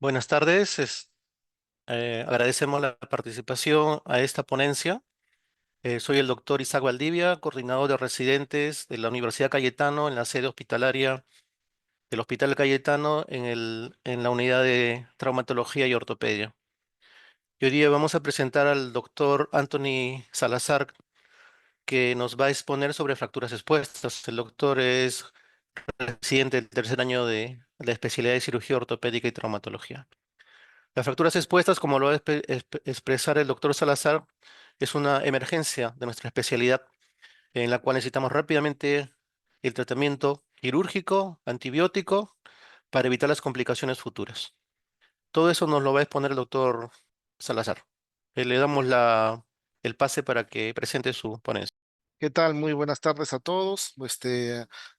Buenas tardes. Agradecemos la participación a esta ponencia. Soy el doctor Isaac Valdivia, coordinador de residentes de la Universidad Cayetano en la sede hospitalaria del Hospital Cayetano en la unidad de traumatología y ortopedia. Y hoy día vamos a presentar al doctor Anthony Salazar, que nos va a exponer sobre fracturas expuestas. El doctor es residente del tercer año de la especialidad de cirugía ortopédica y traumatología. Las fracturas expuestas, como lo va a expresar el doctor Salazar, es una emergencia de nuestra especialidad en la cual necesitamos rápidamente el tratamiento quirúrgico, antibiótico, para evitar las complicaciones futuras. Todo eso nos lo va a exponer el doctor Salazar. Le damos el pase para que presente su ponencia. ¿Qué tal? Muy buenas tardes a todos.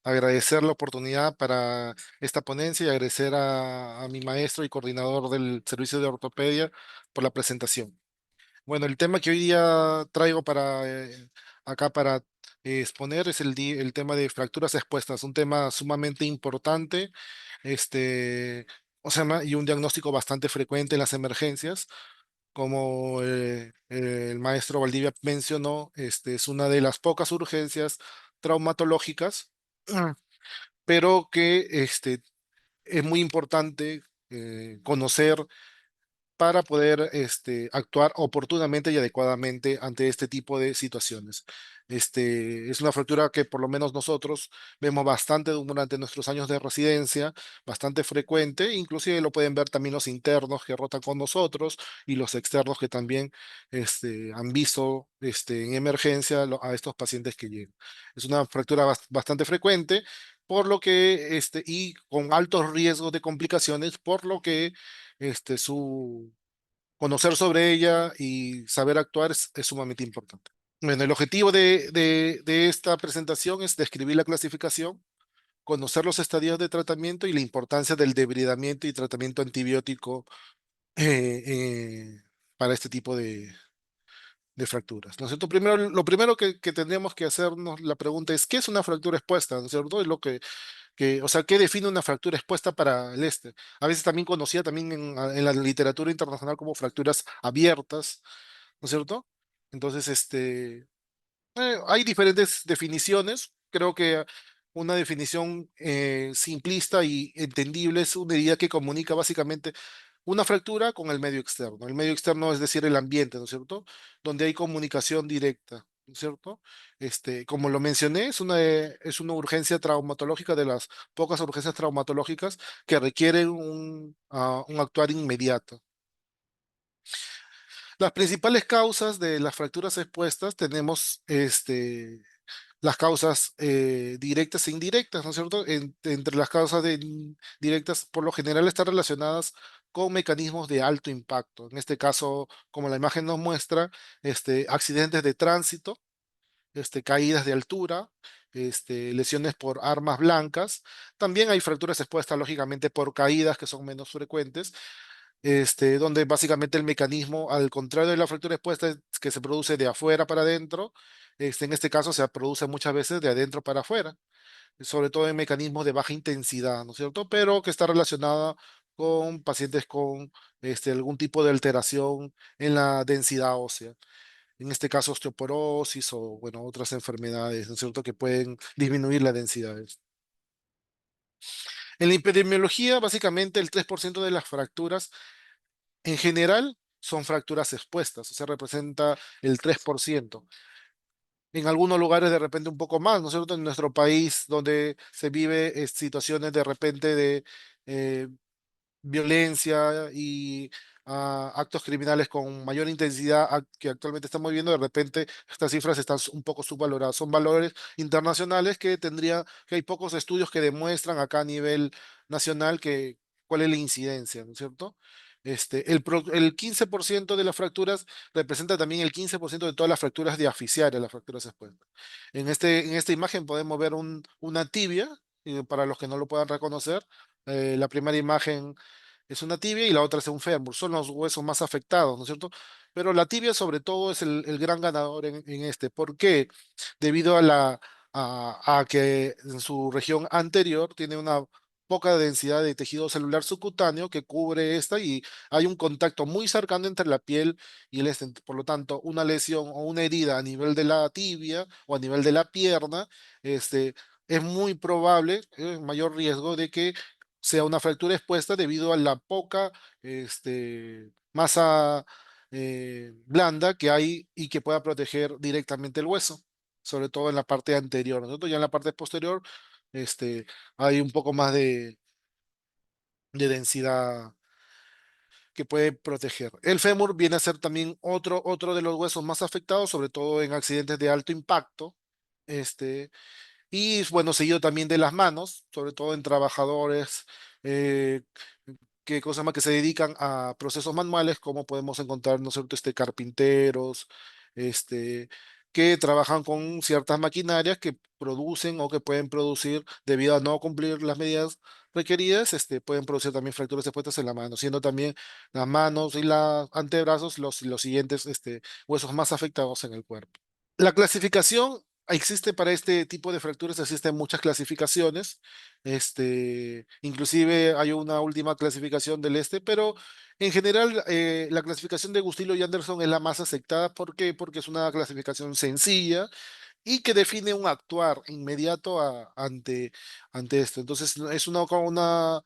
Agradecer la oportunidad para esta ponencia y agradecer a mi maestro y coordinador del servicio de ortopedia por la presentación. Bueno, el tema que hoy día traigo acá para exponer es el tema de fracturas expuestas, un tema sumamente importante, este, y un diagnóstico bastante frecuente en las emergencias. Como el maestro Valdivia mencionó, es una de las pocas urgencias traumatológicas, pero que es muy importante conocer para poder actuar oportunamente y adecuadamente ante este tipo de situaciones. Es una fractura que por lo menos nosotros vemos bastante durante nuestros años de residencia, bastante frecuente, inclusive lo pueden ver también los internos que rotan con nosotros y los externos que también han visto en emergencia a estos pacientes que llegan. Es una fractura bastante frecuente, por lo que, y con altos riesgos de complicaciones, por lo que su conocer sobre ella y saber actuar es sumamente importante. Bueno, el objetivo de esta presentación es describir la clasificación, conocer los estadios de tratamiento y la importancia del debridamiento y tratamiento antibiótico eh, eh, para este tipo de fracturas, ¿no es cierto? Lo primero que tendríamos que hacernos la pregunta es, ¿qué es una fractura expuesta? ¿No es cierto? Es lo o sea, ¿qué define una fractura expuesta para el este? A veces también conocida también en la literatura internacional como fracturas abiertas, ¿no es cierto? Entonces, hay diferentes definiciones. Creo que una definición simplista y entendible es una idea que comunica básicamente una fractura con el medio externo. El medio externo es decir, el ambiente, ¿no es cierto? Donde hay comunicación directa, ¿no es cierto? Como lo mencioné, es una urgencia traumatológica de las pocas urgencias traumatológicas que requieren un actuar inmediato. Las principales causas de las fracturas expuestas tenemos las causas directas e indirectas, ¿no es cierto? Entre las causas directas, por lo general, están relacionadas con mecanismos de alto impacto. En este caso, como la imagen nos muestra, accidentes de tránsito, caídas de altura, lesiones por armas blancas. También hay fracturas expuestas, lógicamente, por caídas que son menos frecuentes, donde básicamente el mecanismo, al contrario de la fractura expuesta, es que se produce de afuera para adentro. En este caso se produce muchas veces de adentro para afuera, sobre todo en mecanismos de baja intensidad, ¿no es cierto? Pero que está relacionada con pacientes con algún tipo de alteración en la densidad ósea. En este caso, osteoporosis o, bueno, otras enfermedades, ¿no es cierto?, que pueden disminuir la densidad. En la epidemiología, básicamente el 3% de las fracturas en general son fracturas expuestas, o sea, representa el 3%. En algunos lugares de repente un poco más, ¿no es cierto? En nuestro país donde se vive situaciones de repente de eh, violencia y actos criminales con mayor intensidad que actualmente estamos viendo, de repente estas cifras están un poco subvaloradas. Son valores internacionales que que hay pocos estudios que demuestran acá a nivel nacional cuál es la incidencia, ¿no es cierto? El 15% de las fracturas representa también el 15% de todas las fracturas diaficiarias, las fracturas expuestas. En esta imagen podemos ver una tibia, para los que no lo puedan reconocer. La primera imagen es una tibia y la otra es un fémur, son los huesos más afectados, ¿no es cierto? Pero la tibia sobre todo es el gran ganador en este. ¿Por qué? Debido a que en su región anterior tiene poca densidad de tejido celular subcutáneo que cubre esta y hay un contacto muy cercano entre la piel y el estente. Por lo tanto, una lesión o una herida a nivel de la tibia o a nivel de la pierna, este, es muy probable, mayor riesgo de que sea una fractura expuesta debido a la poca masa blanda que hay y que pueda proteger directamente el hueso, sobre todo en la parte anterior. Nosotros ya en la parte posterior, este, hay un poco más de densidad que puede proteger. El fémur viene a ser también otro de los huesos más afectados, sobre todo en accidentes de alto impacto. Y bueno, seguido también de las manos, sobre todo en trabajadores eh, que cosas más que se dedican a procesos manuales, como podemos encontrar, ¿no es cierto?, carpinteros, este, que trabajan con ciertas maquinarias que producen o que pueden producir, debido a no cumplir las medidas requeridas, pueden producir también fracturas expuestas en la mano, siendo también las manos y los antebrazos los siguientes huesos más afectados en el cuerpo. La clasificación existe para este tipo de fracturas, existen muchas clasificaciones. Inclusive hay una última clasificación del pero en general la clasificación de Gustilo y Anderson es la más aceptada. ¿Por qué? Porque es una clasificación sencilla y que define un actuar inmediato ante esto. Entonces, es una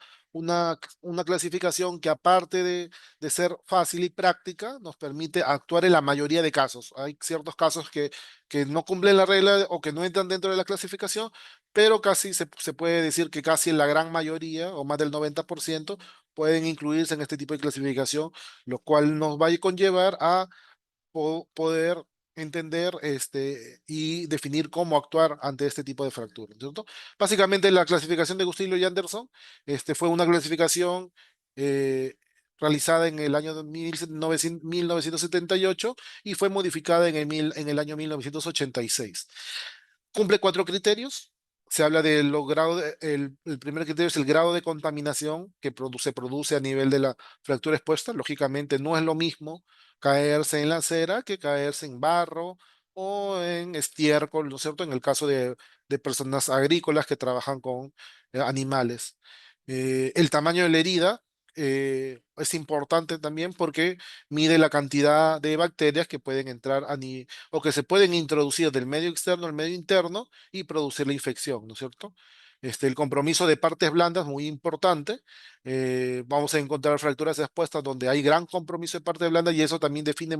clasificación que aparte de ser fácil y práctica, nos permite actuar en la mayoría de casos. Hay ciertos casos que no cumplen la regla o que no entran dentro de la clasificación, pero casi se puede decir que casi en la gran mayoría, o más del 90%, pueden incluirse en este tipo de clasificación, lo cual nos va a conllevar a poder entender y definir cómo actuar ante este tipo de fracturas, ¿cierto? Básicamente la clasificación de Gustillo y Anderson fue una clasificación eh, realizada en el año 1978 y fue modificada en el año 1986. Cumple cuatro criterios. Se habla de los grados, el primer criterio es el grado de contaminación que se produce a nivel de la fractura expuesta. Lógicamente no es lo mismo caerse en la acera que caerse en barro o en estiércol, ¿no es cierto? En el caso de personas agrícolas que trabajan con animales. El tamaño de la herida es importante también porque mide la cantidad de bacterias que pueden entrar o que se pueden introducir del medio externo al medio interno y producir la infección, ¿no es cierto? El compromiso de partes blandas muy importante. Vamos a encontrar fracturas expuestas donde hay gran compromiso de partes blandas y eso también define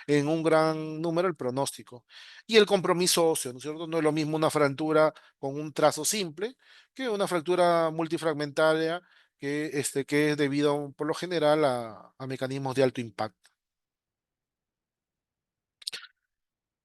en un gran número el pronóstico. Y el compromiso óseo, ¿no es cierto? No es lo mismo una fractura con un trazo simple que una fractura multifragmentaria que es debido por lo general a mecanismos de alto impacto.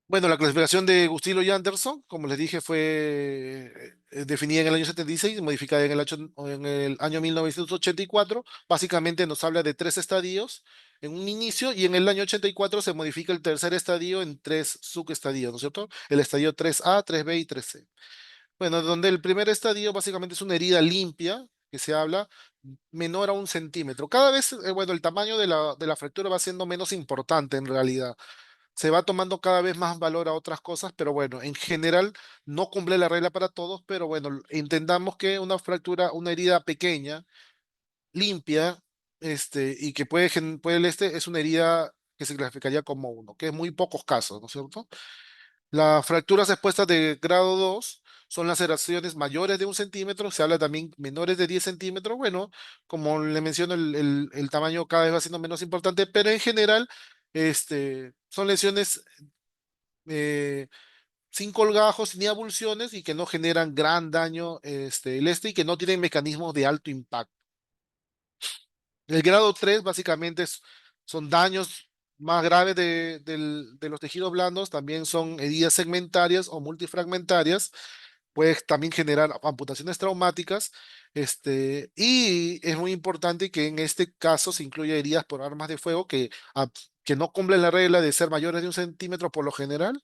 Bueno, la clasificación de Gustilo y Anderson, como les dije, fue definida en el año 76, modificada en el año 1984. Básicamente nos habla de tres estadios en un inicio y en el año 84 se modifica el tercer estadio en tres subestadios, ¿no es cierto? El estadio 3A, 3B y 3C. Bueno, donde el primer estadio básicamente es una herida limpia, que se habla, menor a 1 centímetro. Cada vez, bueno, el tamaño de la fractura va siendo menos importante en realidad. Se va tomando cada vez más valor a otras cosas, pero bueno, en general no cumple la regla para todos, pero bueno, entendamos que una fractura, una herida pequeña, limpia, y que puede es una herida que se clasificaría como uno, que es muy pocos casos, ¿no es cierto? Las fracturas expuestas de grado 2 son laceraciones mayores de 1 centímetro, se habla también menores de 10 centímetros. Bueno, como le menciono, el tamaño cada vez va siendo menos importante, pero en general son lesiones eh, sin colgajos ni abulsiones y que no generan gran daño y que no tienen mecanismos de alto impacto. El grado 3 básicamente son daños más graves de los tejidos blandos, también son heridas segmentarias o multifragmentarias, puede también generar amputaciones traumáticas, y es muy importante que en este caso se incluya heridas por armas de fuego que no cumplen la regla de ser mayores de 1 centímetro por lo general,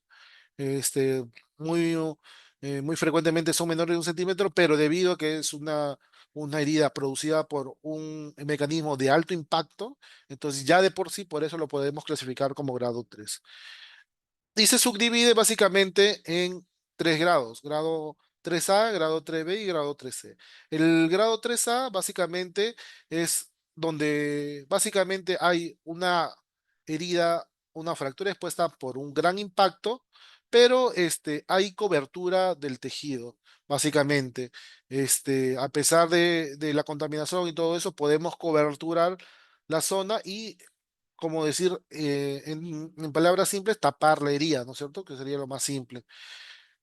este, muy, muy frecuentemente son menores de 1 centímetro, pero debido a que es una herida producida por un mecanismo de alto impacto, entonces ya de por sí, por eso lo podemos clasificar como grado 3. Y se subdivide básicamente en tres grados. Grado 3A, grado 3B y grado 3C. El grado 3A básicamente es donde básicamente hay una herida, una fractura expuesta por un gran impacto, pero hay cobertura del tejido, básicamente. A pesar de la contaminación y todo eso, podemos coberturar la zona y, como decir, en palabras simples, tapar la herida, ¿no es cierto? Que sería lo más simple.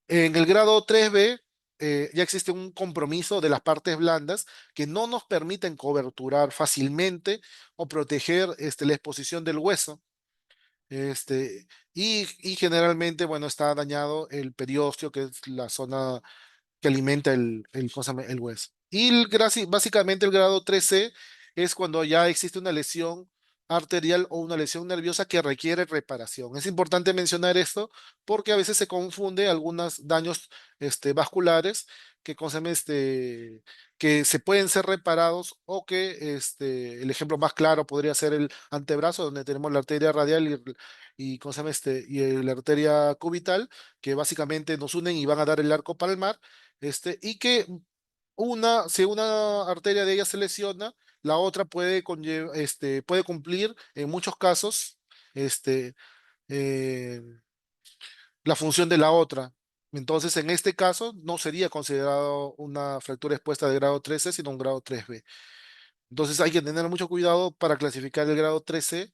En el grado 3B ya existe un compromiso de las partes blandas que no nos permiten coberturar fácilmente o proteger la exposición del hueso. Y generalmente, bueno, está dañado el periósteo, que es la zona que alimenta ¿cómo se llama? El hueso. Y básicamente el grado 3C es cuando ya existe una lesión arterial o una lesión nerviosa que requiere reparación. Es importante mencionar esto porque a veces se confunde algunos daños vasculares que, ¿cómo se llama? Que se pueden ser reparados o que el ejemplo más claro podría ser el antebrazo, donde tenemos la arteria radial ¿cómo se llama? La arteria cubital, que básicamente nos unen y van a dar el arco palmar, y que si una arteria de ellas se lesiona, la otra puede cumplir en muchos casos este, eh, la función de la otra. Entonces, en este caso, no sería considerado una fractura expuesta de grado 3C, sino un grado 3B. Entonces, hay que tener mucho cuidado para clasificar el grado 3C,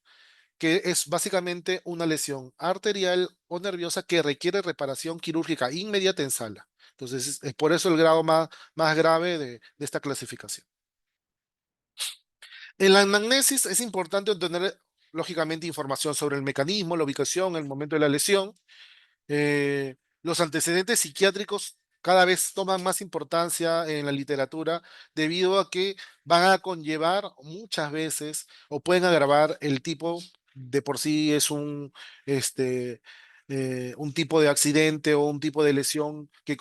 que es básicamente una lesión arterial o nerviosa que requiere reparación quirúrgica inmediata en sala. Entonces, es por eso el grado más grave de esta clasificación. En la anamnesis es importante obtener, lógicamente, información sobre el mecanismo, la ubicación, el momento de la lesión. Los antecedentes psiquiátricos cada vez toman más importancia en la literatura debido a que van a conllevar muchas veces o pueden agravar el tipo. De por sí es un tipo de accidente o un tipo de lesión que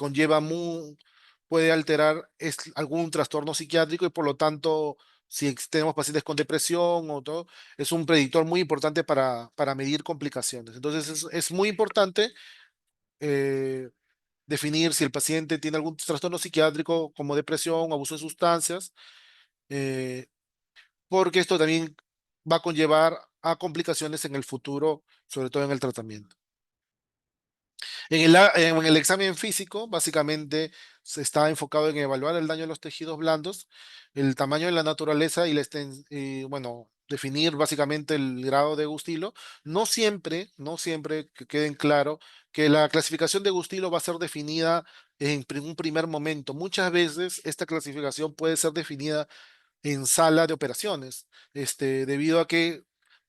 puede alterar algún trastorno psiquiátrico, y por lo tanto, si tenemos pacientes con depresión o todo, es un predictor muy importante para medir complicaciones. Entonces es muy importante eh, definir si el paciente tiene algún trastorno psiquiátrico como depresión o abuso de sustancias, eh, porque esto también va a conllevar a complicaciones en el futuro, sobre todo en el tratamiento. En el examen físico, básicamente se está enfocado en evaluar el daño de los tejidos blandos, el tamaño de la naturaleza y bueno, definir básicamente el grado de Gustilo. No siempre que queden claro que la clasificación de Gustilo va a ser definida en un primer momento. Muchas veces esta clasificación puede ser definida en sala de operaciones, debido a que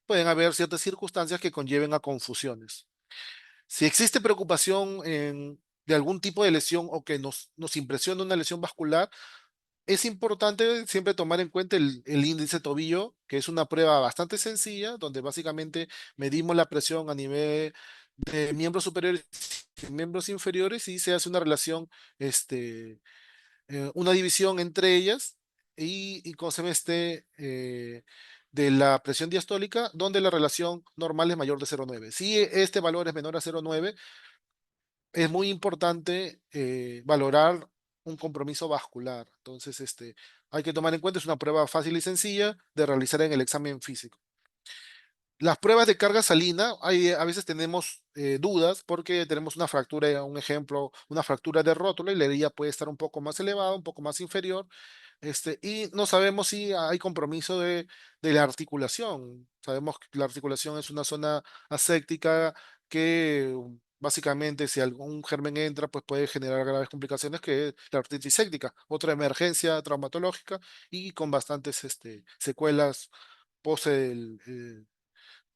pueden haber ciertas circunstancias que conlleven a confusiones. Si existe preocupación de algún tipo de lesión o que nos impresiona una lesión vascular, es importante siempre tomar en cuenta el índice tobillo, que es una prueba bastante sencilla, donde básicamente medimos la presión a nivel de miembros superiores y miembros inferiores, y se hace una relación, una división entre ellas y ¿cómo se llama de la presión diastólica, donde la relación normal es mayor de 0,9. Si este valor es menor a 0,9, es muy importante valorar un compromiso vascular. Entonces, hay que tomar en cuenta, es una prueba fácil y sencilla de realizar en el examen físico. Las pruebas de carga salina, a veces tenemos dudas porque tenemos una fractura, un ejemplo, una fractura de rótula, y la herida puede estar un poco más elevada, un poco más inferior, y no sabemos si hay compromiso de la articulación. Sabemos que la articulación es una zona aséptica que básicamente, si algún germen entra, pues puede generar graves complicaciones, que es la artritis séptica, otra emergencia traumatológica y con bastantes secuelas post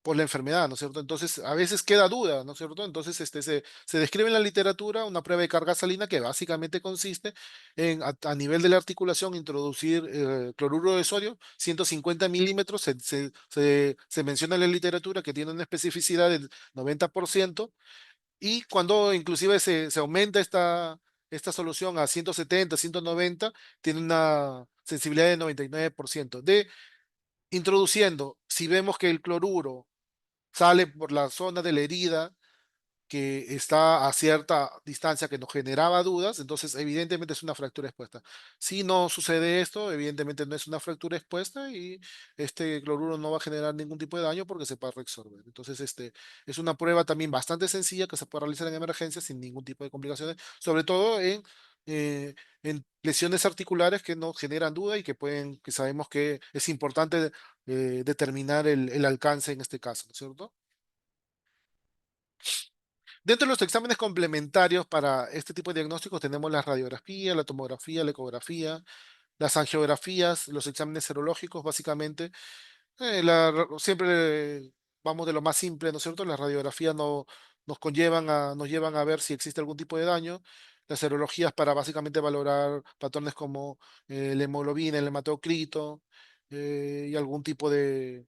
por la enfermedad, ¿no es cierto? Entonces, a veces queda duda, ¿no es cierto? Entonces, se describe en la literatura una prueba de carga salina que básicamente consiste en, a nivel de la articulación, introducir cloruro de sodio, 150 milímetros. Se menciona en la literatura que tiene una especificidad del 90%, y cuando inclusive se aumenta esta solución a 170, 190, tiene una sensibilidad de 99%. Introduciendo, si vemos que el cloruro sale por la zona de la herida, que está a cierta distancia que nos generaba dudas, entonces evidentemente es una fractura expuesta. Si no sucede esto, evidentemente no es una fractura expuesta y este cloruro no va a generar ningún tipo de daño porque se puede reabsorber. Entonces, es una prueba también bastante sencilla que se puede realizar en emergencia sin ningún tipo de complicaciones, sobre todo eh, en lesiones articulares que nos generan duda y que sabemos que es importante determinar el alcance en este caso, ¿no es cierto? Dentro de los exámenes complementarios para este tipo de diagnósticos tenemos la radiografía, la tomografía, la ecografía, las angiografías, los exámenes serológicos, básicamente. Siempre vamos de lo más simple, ¿no es cierto? Las radiografías no, nos llevan a ver si existe algún tipo de daño. Las serologías para básicamente valorar patrones como la hemoglobina, el hematocrito y algún tipo de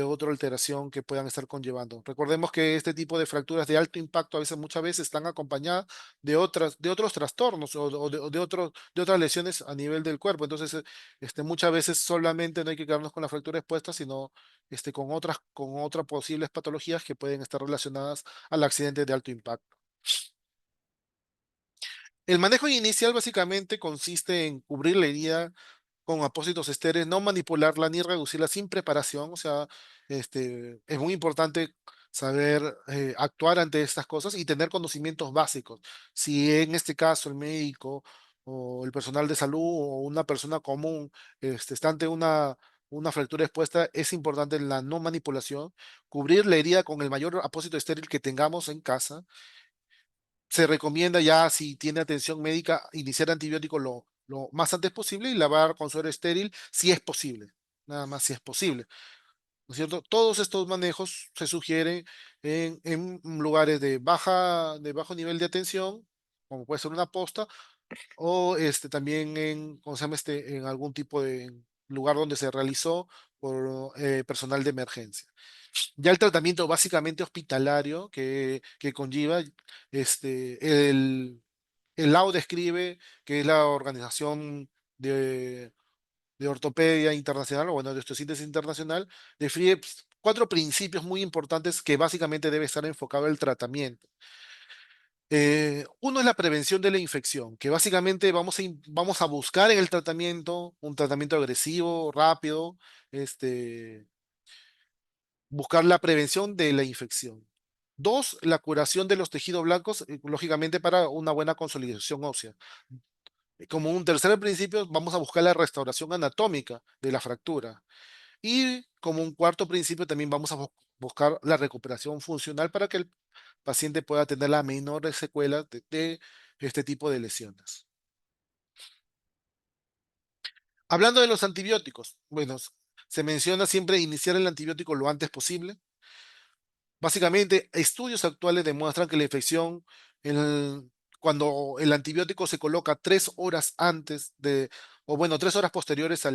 otra alteración que puedan estar conllevando. Recordemos que este tipo de fracturas de alto impacto a veces, muchas veces están acompañadas de otros trastornos de otras lesiones a nivel del cuerpo. Entonces, muchas veces solamente no hay que quedarnos con la fractura expuesta, sino con otras posibles patologías que pueden estar relacionadas al accidente de alto impacto. El manejo inicial básicamente consiste en cubrir la herida con apósitos estéreis, no manipularla ni reducirla sin preparación. O sea, es muy importante saber actuar ante estas cosas y tener conocimientos básicos. Si en este caso el médico o el personal de salud o una persona común está ante una fractura expuesta, es importante la no manipulación, cubrir la herida con el mayor apósito estéril que tengamos en casa. Se recomienda ya, si tiene atención médica, iniciar antibiótico lo más antes posible y lavar con suero estéril si es posible. Nada más si es posible. ¿No es cierto? Todos estos manejos se sugieren en lugares de bajo nivel de atención, como puede ser una posta, o también ¿cómo se llama en algún tipo de lugar donde se realizó por personal de emergencia. Ya el tratamiento básicamente hospitalario que conlleva, el LAO describe, que es la Organización de, de Ortopedia Internacional, o bueno, de Osteosíntesis Internacional, define cuatro principios muy importantes que básicamente debe estar enfocado el tratamiento. Uno es la prevención de la infección, que básicamente vamos a buscar en el tratamiento un tratamiento agresivo, rápido, este, buscar la prevención de la infección. Dos, la curación de los tejidos blancos, lógicamente para una buena consolidación ósea. Como un tercer principio, vamos a buscar la restauración anatómica de la fractura. Y como un cuarto principio, también vamos a buscar la recuperación funcional para que el paciente pueda tener las menores secuelas de este tipo de lesiones. Hablando de los antibióticos, bueno, se menciona siempre iniciar el antibiótico lo antes posible. Básicamente, estudios actuales demuestran que la infección, el- cuando el antibiótico se coloca 3 horas antes o bueno, 3 horas posteriores a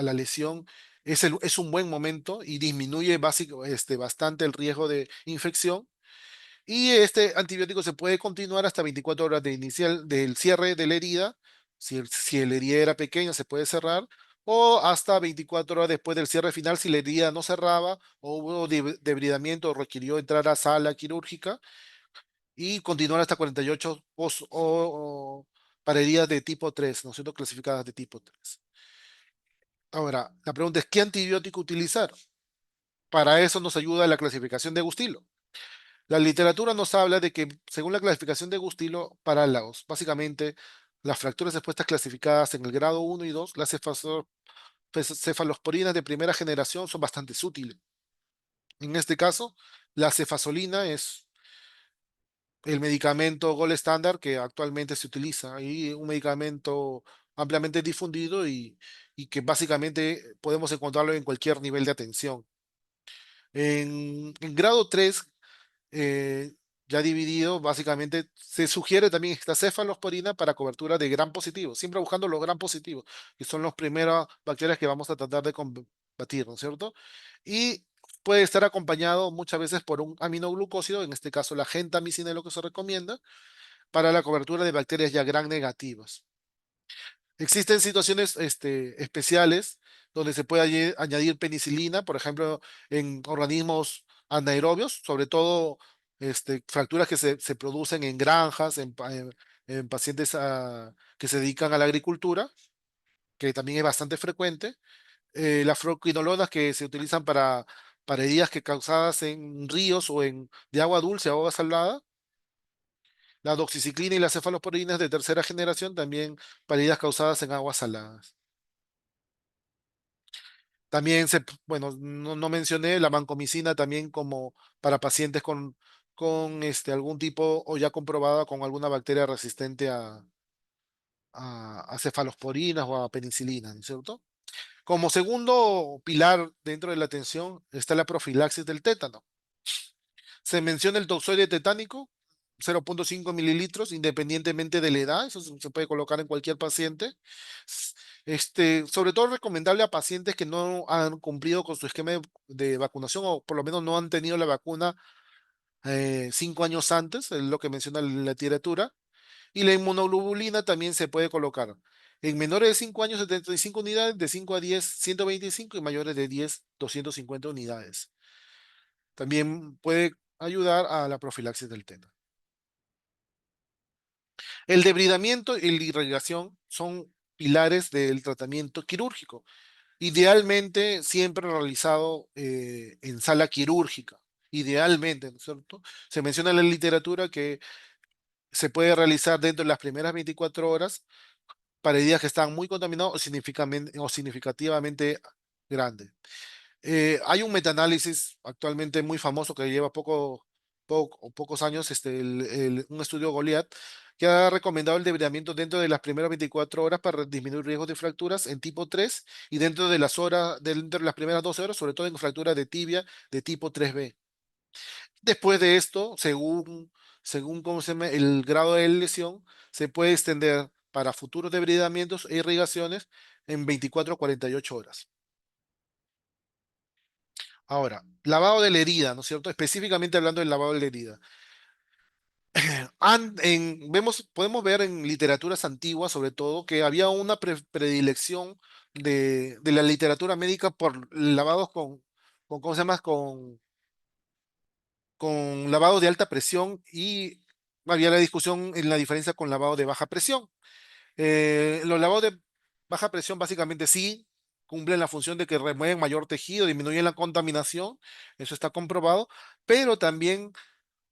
la lesión, es un buen momento y disminuye bastante el riesgo de infección. Y este antibiótico se puede continuar hasta 24 horas del cierre de la herida. Si la herida era pequeña, se puede cerrar. O hasta 24 horas después del cierre final, si la herida no cerraba o hubo debridamiento o requirió entrar a sala quirúrgica. Y continuar hasta 48 para heridas de tipo 3, ¿no es cierto? Clasificadas de tipo 3. Ahora, la pregunta es, ¿qué antibiótico utilizar? Para eso nos ayuda la clasificación de Gustilo. La literatura nos habla de que, según la clasificación de Gustilo, para básicamente las fracturas expuestas clasificadas en el grado 1 y 2, las cefalosporinas de primera generación son bastante útiles. En este caso, la cefazolina es el medicamento gold estándar que actualmente se utiliza y un medicamento ampliamente difundido y que básicamente podemos encontrarlo en cualquier nivel de atención. En grado 3 eh, ya dividido, básicamente se sugiere también esta cefalosporina para cobertura de gram positivo, siempre buscando los gram positivos, que son las primeras bacterias que vamos a tratar de combatir, ¿no es cierto? Y puede estar acompañado muchas veces por un aminoglucósido, en este caso la gentamicina es lo que se recomienda, para la cobertura de bacterias ya gram negativas. Existen situaciones especiales donde se puede añadir penicilina, por ejemplo, en organismos anaerobios, sobre todo fracturas que se producen en granjas, en pacientes que se dedican a la agricultura, que también es bastante frecuente. Las fluoroquinolonas que se utilizan para heridas que causadas en ríos o de agua dulce o agua salada. La doxiciclina y las cefalosporinas de tercera generación también para heridas causadas en aguas saladas. También bueno, no mencioné la vancomicina también como para pacientes con algún tipo o ya comprobada con alguna bacteria resistente a cefalosporinas o a penicilina, ¿no es cierto? Como segundo pilar dentro de la atención está la profilaxis del tétano. Se menciona el toxoide tetánico, 0,5 mililitros, independientemente de la edad, eso se puede colocar en cualquier paciente. S- sobre todo recomendable a pacientes que no han cumplido con su esquema de vacunación o por lo menos no han tenido la vacuna 5 años antes, es lo que menciona la literatura. Y la inmunoglobulina también se puede colocar en menores de 5 años, 75 unidades, de 5 a 10, 125 y mayores de 10, 250 unidades. También puede ayudar a la profilaxis del tétano. El debridamiento y la irrigación son pilares del tratamiento quirúrgico, idealmente siempre realizado en sala quirúrgica. Idealmente, ¿no es cierto? Se menciona en la literatura que se puede realizar dentro de las primeras 24 horas para heridas que están muy contaminadas o significativamente grandes. Hay un metaanálisis actualmente muy famoso que lleva pocos años, un estudio Goliath, que ha recomendado el debridamiento dentro de las primeras 24 horas para disminuir riesgos de fracturas en tipo 3 y dentro de las primeras 12 horas, sobre todo en fracturas de tibia de tipo 3B. Después de esto, según cómo se llama, el grado de lesión, se puede extender para futuros debridamientos e irrigaciones en 24 a 48 horas. Ahora, lavado de la herida, ¿no es cierto? Específicamente hablando del lavado de la herida. Podemos ver en literaturas antiguas, sobre todo, que había una predilección de la literatura médica por lavados ¿cómo se llama? Con lavado de alta presión y había la discusión en la diferencia con lavado de baja presión. Los lavados de baja presión básicamente sí cumplen la función de que remueven mayor tejido, disminuyen la contaminación, eso está comprobado, pero también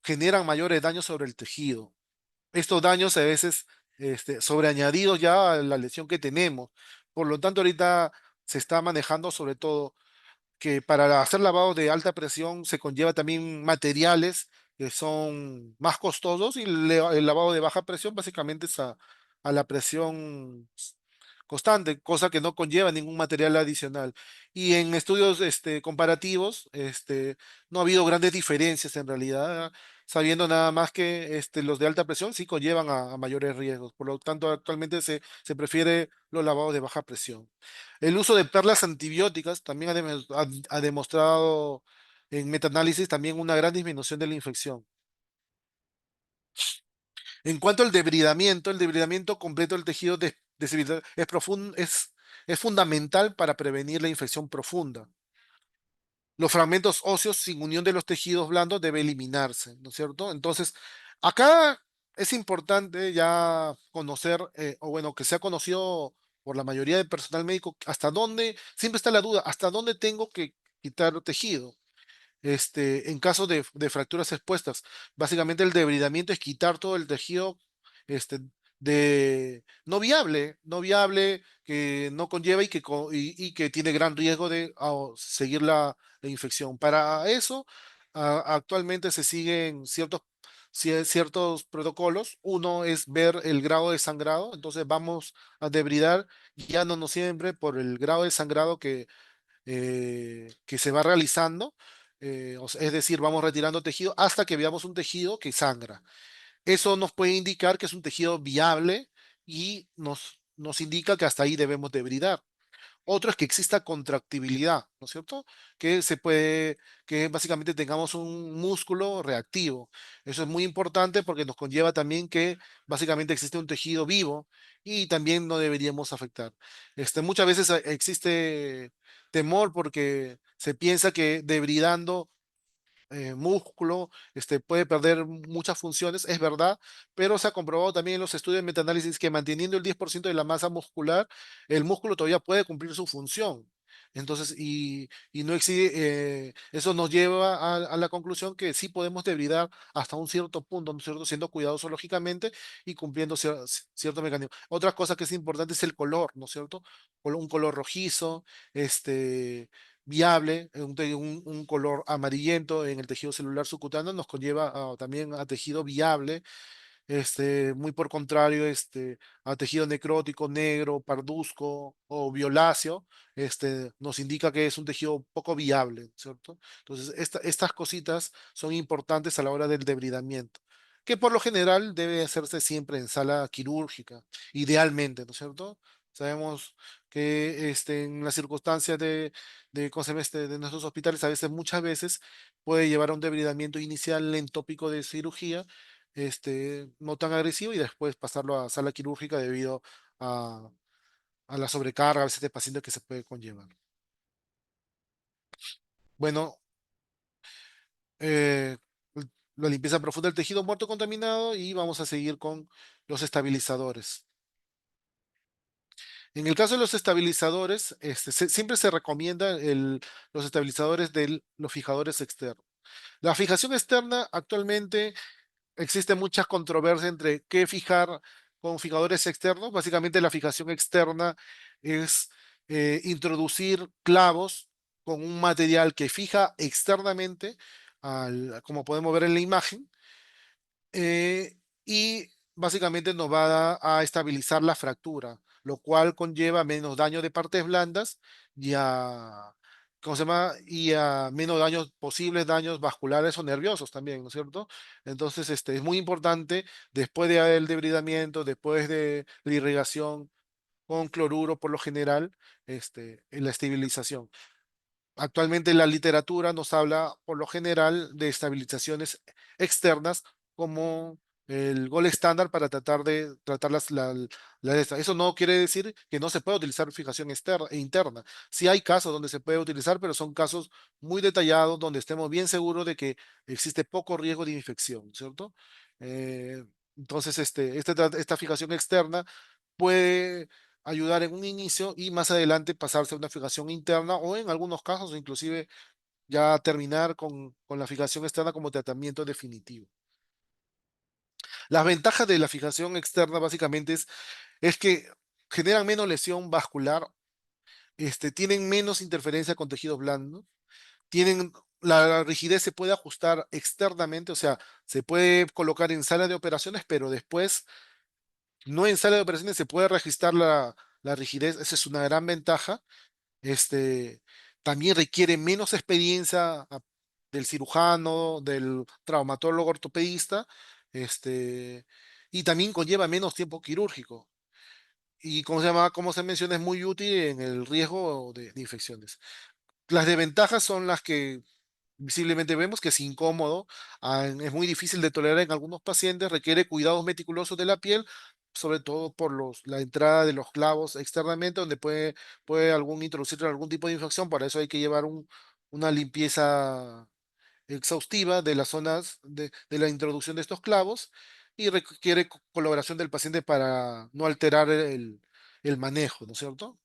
generan mayores daños sobre el tejido. Estos daños a veces sobreañadidos ya a la lesión que tenemos. Por lo tanto, ahorita se está manejando sobre todo que para hacer lavado de alta presión se conlleva también materiales que son más costosos y el lavado de baja presión básicamente es a la presión constante, cosa que no conlleva ningún material adicional. Y en estudios comparativos, no ha habido grandes diferencias en realidad, sabiendo nada más que los de alta presión sí conllevan a mayores riesgos. Por lo tanto, actualmente se prefiere los lavados de baja presión. El uso de perlas antibióticas también ha demostrado en metaanálisis también una gran disminución de la infección. En cuanto al debridamiento, el debridamiento completo del tejido es fundamental para prevenir la infección profunda. Los fragmentos óseos sin unión de los tejidos blandos debe eliminarse, ¿no es cierto? Entonces, acá es importante ya conocer, o bueno, que sea conocido por la mayoría del personal médico, hasta dónde, siempre está la duda, hasta dónde tengo que quitar tejido en caso de fracturas expuestas. Básicamente el debridamiento es quitar todo el tejido este, no viable, que no conlleva y que tiene gran riesgo de seguir la infección. Para eso, actualmente se siguen ciertos protocolos. Uno es ver el grado de sangrado, entonces vamos a debridar guiándonos siempre por el grado de sangrado que se va realizando, es decir, vamos retirando tejido hasta que veamos un tejido que sangra. Eso nos puede indicar que es un tejido viable y nos indica que hasta ahí debemos debridar. Otro es que exista contractibilidad, ¿no es cierto? Que básicamente tengamos un músculo reactivo. Eso es muy importante porque nos conlleva también que básicamente existe un tejido vivo y también no deberíamos afectar. Muchas veces existe temor porque se piensa que debridando músculo, puede perder muchas funciones, es verdad, pero se ha comprobado también en los estudios de metaanálisis que manteniendo el 10% de la masa muscular, el músculo todavía puede cumplir su función. Entonces, y no existe, eso nos lleva a la conclusión que sí podemos debridar hasta un cierto punto, ¿no es cierto? Siendo cuidadosos lógicamente y cumpliendo cierto mecanismo. Otra cosa que es importante es el color, ¿no es cierto? Un color rojizo, viable, un color amarillento en el tejido celular subcutáneo nos conlleva también a tejido viable, muy por contrario, a tejido necrótico, negro, parduzco o violáceo, nos indica que es un tejido poco viable, ¿cierto? Entonces, estas cositas son importantes a la hora del debridamiento, que por lo general debe hacerse siempre en sala quirúrgica, idealmente, ¿no es cierto? Sabemos que en las circunstancias ¿cómo se llama de nuestros hospitales, a veces, muchas veces, puede llevar a un debridamiento inicial en tópico de cirugía, no tan agresivo y después pasarlo a sala quirúrgica debido a, a la sobrecarga a veces de pacientes que se puede conllevar. Bueno, eh, la limpieza profunda del tejido muerto contaminado y vamos a seguir con los estabilizadores. En el caso de los estabilizadores, siempre se recomienda los estabilizadores de los fijadores externos. La fijación externa actualmente existe mucha controversia entre qué fijar con fijadores externos. Básicamente la fijación externa es introducir clavos con un material que fija externamente, como podemos ver en la imagen, eh, y básicamente nos va a estabilizar la fractura, lo cual conlleva menos daño de partes blandas y a, ¿cómo se llama? Y a menos daños, posibles daños vasculares o nerviosos también, ¿no es cierto? Entonces, es muy importante después del debridamiento, después de la irrigación con cloruro por lo general, en la estabilización. Actualmente la literatura nos habla por lo general de estabilizaciones externas como el gol estándar para tratar de tratar Eso no quiere decir que no se pueda utilizar fijación externa e interna. Sí hay casos donde se puede utilizar, pero son casos muy detallados donde estemos bien seguros de que existe poco riesgo de infección, ¿cierto? Eh, entonces, esta fijación externa puede ayudar en un inicio y más adelante pasarse a una fijación interna o en algunos casos inclusive ya terminar con la fijación externa como tratamiento definitivo. Las ventajas de la fijación externa básicamente es que generan menos lesión vascular, tienen menos interferencia con tejidos blandos, tienen la rigidez se puede ajustar externamente, o sea, se puede colocar en sala de operaciones, pero después no en sala de operaciones se puede registrar la rigidez, esa es una gran ventaja. Este, También requiere menos experiencia del cirujano, del traumatólogo ortopedista, este, y también conlleva menos tiempo quirúrgico. Y como se llama, como se menciona, es muy útil en el riesgo de infecciones. Las desventajas son las que visiblemente vemos que es incómodo, es muy difícil de tolerar en algunos pacientes, requiere cuidados meticulosos de la piel, sobre todo por la entrada de los clavos externamente, donde puede introducir algún tipo de infección, para eso hay que llevar una limpieza exhaustiva de las zonas de la introducción de estos clavos y requiere colaboración del paciente para no alterar el manejo, ¿no es cierto?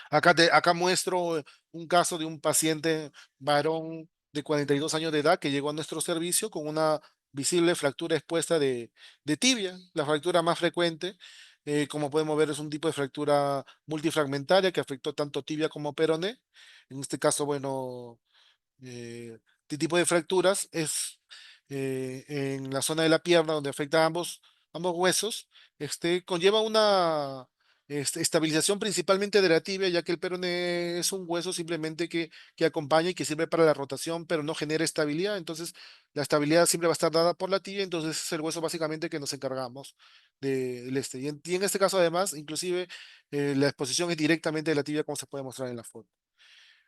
Acá muestro un caso de un paciente varón de 42 años de edad que llegó a nuestro servicio con una visible fractura expuesta de tibia, la fractura más frecuente. Como podemos ver, es un tipo de fractura multifragmentaria que afectó tanto tibia como peroné. En este caso, bueno, este tipo de fracturas es en la zona de la pierna donde afecta a ambos huesos. Conlleva una estabilización principalmente de la tibia, ya que el peroné es un hueso simplemente que acompaña y que sirve para la rotación, pero no genera estabilidad. Entonces, la estabilidad siempre va a estar dada por la tibia, entonces es el hueso básicamente que nos encargamos Y en este caso, además, inclusive la exposición es directamente de la tibia, como se puede mostrar en la foto.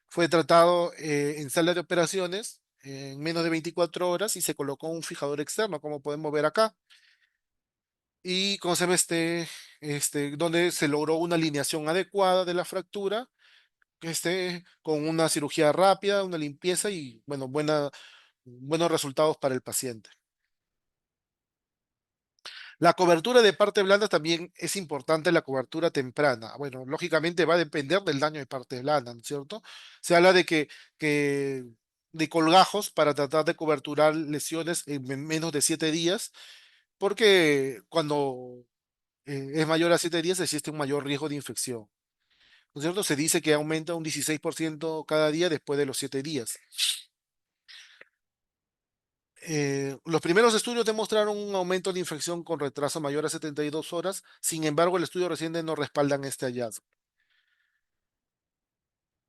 Fue tratado en sala de operaciones en menos de 24 horas y se colocó un fijador externo, como podemos ver acá. Y como se ve donde se logró una alineación adecuada de la fractura con una cirugía rápida, una limpieza y, bueno, buenos resultados para el paciente. La cobertura de parte blanda también es importante, la cobertura temprana. Bueno, lógicamente va a depender del daño de parte blanda, ¿no es cierto? Se habla que de colgajos para tratar de coberturar lesiones en menos de 7 días, porque cuando es mayor a 7 días existe un mayor riesgo de infección. ¿No es cierto? Se dice que aumenta un 16% cada día después de los 7 días. Los primeros estudios demostraron un aumento de infección con retraso mayor a 72 horas. Sin embargo, el estudio reciente no respaldan este hallazgo.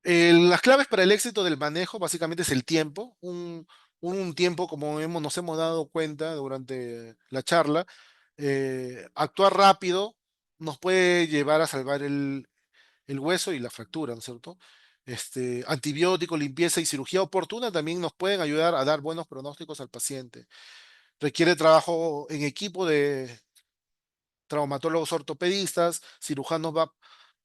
Las claves para el éxito del manejo básicamente es el tiempo, un tiempo como nos hemos dado cuenta durante la charla. Actuar rápido nos puede llevar a salvar el hueso y la fractura, ¿no es cierto? Antibiótico, limpieza y cirugía oportuna también nos pueden ayudar a dar buenos pronósticos al paciente. Requiere trabajo en equipo de traumatólogos ortopedistas,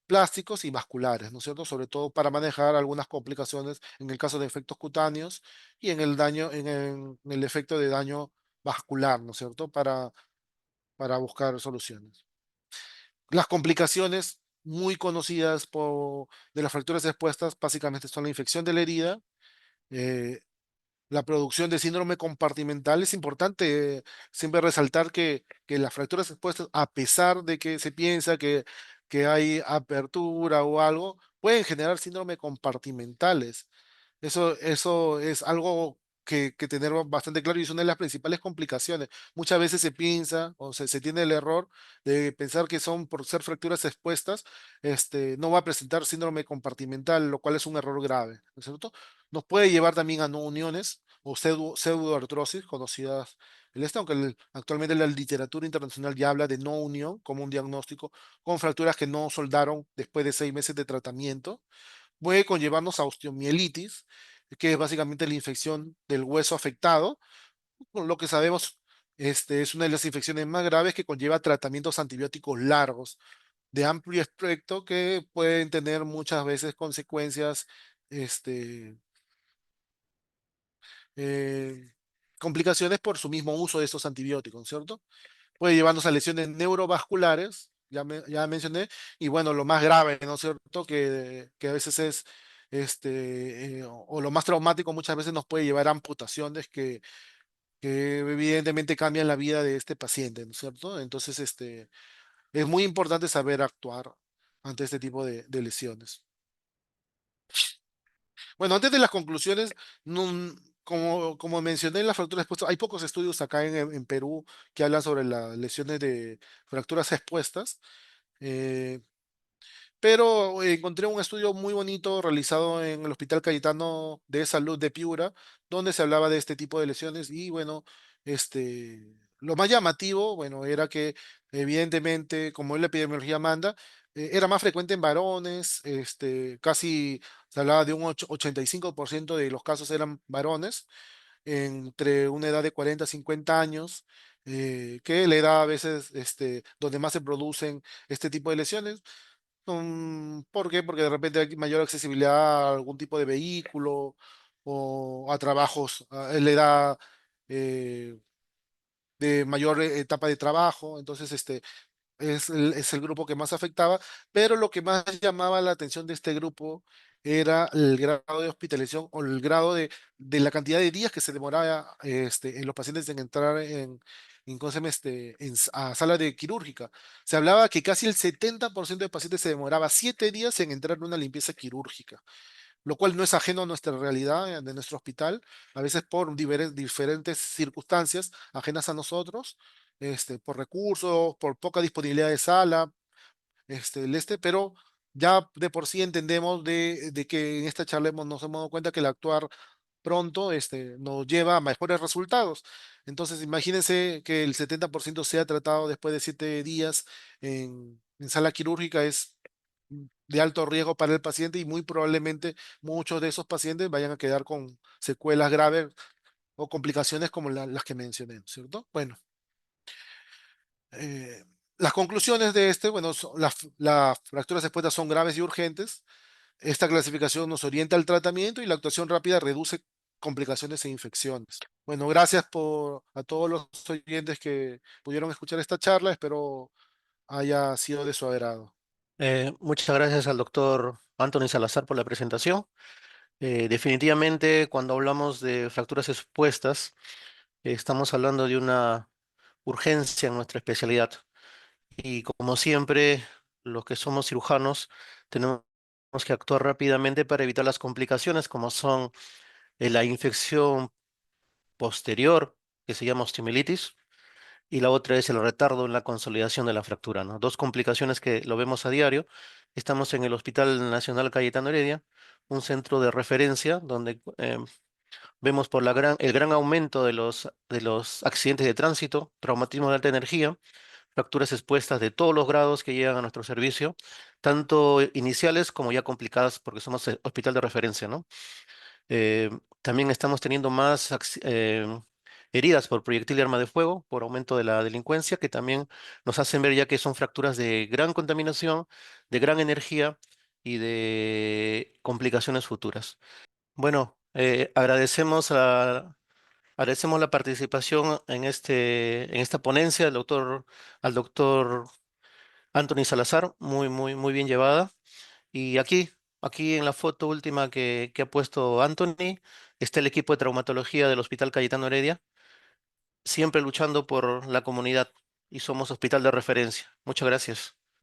plásticos y vasculares, ¿no es cierto? Sobre todo para manejar algunas complicaciones en el caso de efectos cutáneos y en el daño, en el efecto de daño vascular, ¿no es cierto? Para buscar soluciones. Las complicaciones muy conocidas de las fracturas expuestas básicamente son la infección de la herida, eh, la producción de síndrome compartimental. Es importante siempre resaltar que las fracturas expuestas, a pesar de que se piensa que hay apertura o algo, pueden generar síndrome compartimentales. Eso es algo que tener bastante claro y es una de las principales complicaciones. Muchas veces se piensa o se tiene el error de pensar que son por ser fracturas expuestas, no va a presentar síndrome compartimental, lo cual es un error grave, ¿no es cierto? Nos puede llevar también a no uniones o pseudoartrosis conocidas. Aunque actualmente la literatura internacional ya habla de no unión como un diagnóstico con fracturas que no soldaron después de 6 meses de tratamiento, puede conllevarnos a osteomielitis, que es básicamente la infección del hueso afectado. Por lo que sabemos, es una de las infecciones más graves que conlleva tratamientos antibióticos largos, de amplio espectro, que pueden tener muchas veces consecuencias, este, eh, complicaciones por su mismo uso de estos antibióticos, ¿cierto? Puede llevarnos a lesiones neurovasculares, ya mencioné, y bueno, lo más grave, ¿no es cierto? Que a veces es, o lo más traumático muchas veces nos puede llevar a amputaciones que evidentemente cambian la vida de este paciente, ¿no es cierto? Entonces, es muy importante saber actuar ante este tipo de lesiones. Bueno, antes de las conclusiones, como mencioné en la fractura expuesta, hay pocos estudios acá en Perú que hablan sobre las lesiones de fracturas expuestas. Eh, pero encontré un estudio muy bonito realizado en el Hospital Cayetano de Salud de Piura, donde se hablaba de este tipo de lesiones y bueno, lo más llamativo, bueno, era que evidentemente, como la epidemiología manda, era más frecuente en varones, casi se hablaba de un 85% de los casos eran varones, entre una edad de 40 a 50 años, que es la edad a veces donde más se producen este tipo de lesiones. ¿Por qué? Porque de repente hay mayor accesibilidad a algún tipo de vehículo o a trabajos, en la edad eh, de mayor etapa de trabajo. Entonces, es el grupo que más afectaba, pero lo que más llamaba la atención de este grupo era el grado de hospitalización o el grado de la cantidad de días que se demoraba en los pacientes en entrar ¿cómo se llama? A sala de quirúrgica. Se hablaba que casi el 70% de pacientes se demoraba 7 días en entrar en una limpieza quirúrgica, lo cual no es ajeno a nuestra realidad de nuestro hospital, a veces por diferentes circunstancias ajenas a nosotros, por recursos, por poca disponibilidad de sala, pero ya de por sí entendemos de que en esta charla nos hemos dado cuenta que el actuar pronto, nos lleva a mejores resultados. Entonces, imagínense que el 70% sea tratado después de 7 días en sala quirúrgica, es de alto riesgo para el paciente y muy probablemente muchos de esos pacientes vayan a quedar con secuelas graves o complicaciones como las que mencioné, ¿cierto? Bueno, las conclusiones de bueno, las fracturas expuestas son graves y urgentes. Esta clasificación nos orienta al tratamiento y la actuación rápida reduce complicaciones e infecciones. Bueno, gracias a todos los oyentes que pudieron escuchar esta charla. Espero haya sido de su agrado. Muchas gracias al doctor Anthony Salazar por la presentación. Definitivamente, cuando hablamos de fracturas expuestas, estamos hablando de una urgencia en nuestra especialidad. Y como siempre, los que somos cirujanos tenemos que actuar rápidamente para evitar las complicaciones, como son la infección posterior, que se llama osteomilitis, y la otra es el retardo en la consolidación de la fractura, ¿no? Dos complicaciones que lo vemos a diario. Estamos en el Hospital Nacional Cayetano Heredia, un centro de referencia donde vemos por el gran aumento de los accidentes de tránsito, traumatismo de alta energía, fracturas expuestas de todos los grados que llegan a nuestro servicio, tanto iniciales como ya complicadas, porque somos el hospital de referencia, ¿no? Eh, También estamos teniendo más heridas por proyectil de arma de fuego, por aumento de la delincuencia, que también nos hacen ver ya que son fracturas de gran contaminación, de gran energía y de complicaciones futuras. Bueno, agradecemos la participación en en esta ponencia al doctor Anthony Salazar, muy bien llevada. Y aquí en la foto última que ha puesto Anthony, está el equipo de traumatología del Hospital Cayetano Heredia, siempre luchando por la comunidad y somos hospital de referencia. Muchas gracias.